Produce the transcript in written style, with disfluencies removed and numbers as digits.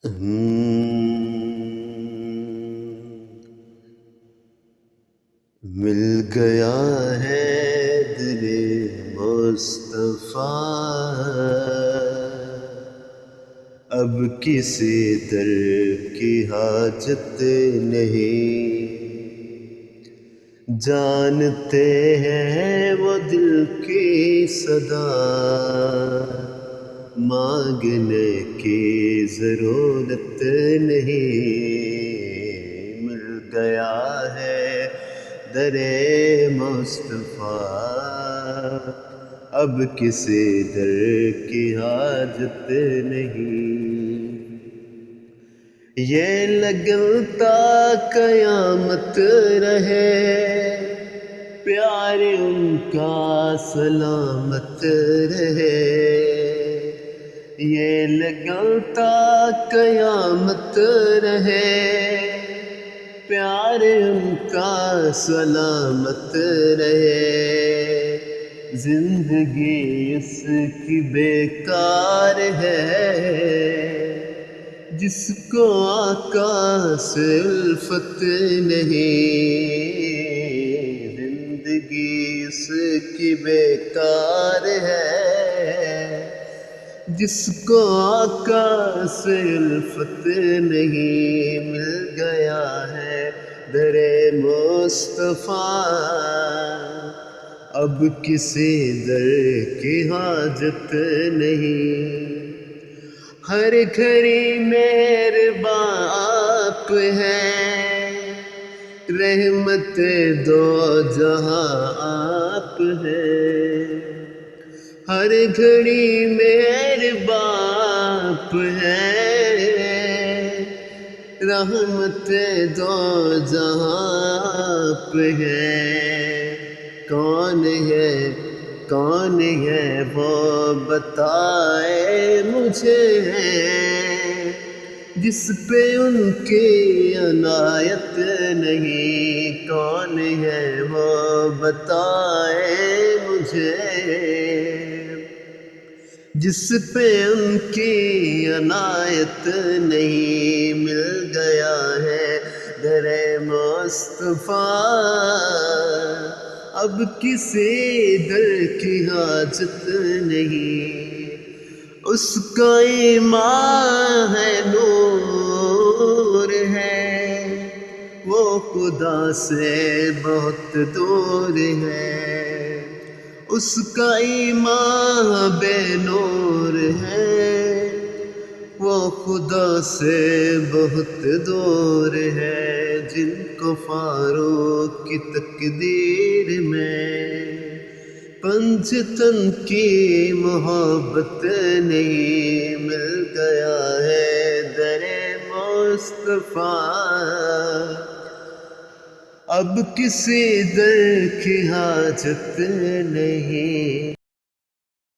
مل گیا ہے دل مصطفیٰ، اب کسی در کی حاجت نہیں۔ جانتے ہیں وہ دل کی صدا، مانگنے کی ضرورت نہیں۔ مل گیا ہے در مصطفیٰ، اب کسی در کی حاجت نہیں۔ یہ لگن تا قیامت رہے، پیار ان کا سلامت رہے۔ یہ لگن تا قیامت رہے، پیار ان کا سلامت رہے۔ زندگی اس کی بیکار ہے، جس کو آقا سے الفت نہیں۔ زندگی اس کی بیکار ہے، جس کو آقا سے الفت نہیں۔ مل گیا ہے در مصطفیٰ، اب کسی در کی حاجت نہیں۔ ہر گھڑی مہرباں آپ ہیں، رحمت دو جہاں آپ ہیں۔ ہر گھڑی مہرباں آپ ہیں، رحمت دو جہاں آپ ہیں۔ کون ہے وہ بتائے مجھے، جس پہ ان کی عنایت نہیں۔ کون ہے وہ بتائے مجھے، جس پہ ان کی عنایت نہیں۔ مل گیا ہے در مصطفیٰ، اب کسی در کی حاجت نہیں۔ اس کا ایمان ہے نور ہے، وہ خدا سے بہت دور ہے۔ اس کا ایمان بے نور ہے، وہ خدا سے بہت دور ہے۔ جن کو فاروق کی تقدیر میں پنجتن کی محبت نہیں۔ مل گیا ہے در مصطفیٰ، اب کسی در کی حاجت نہیں۔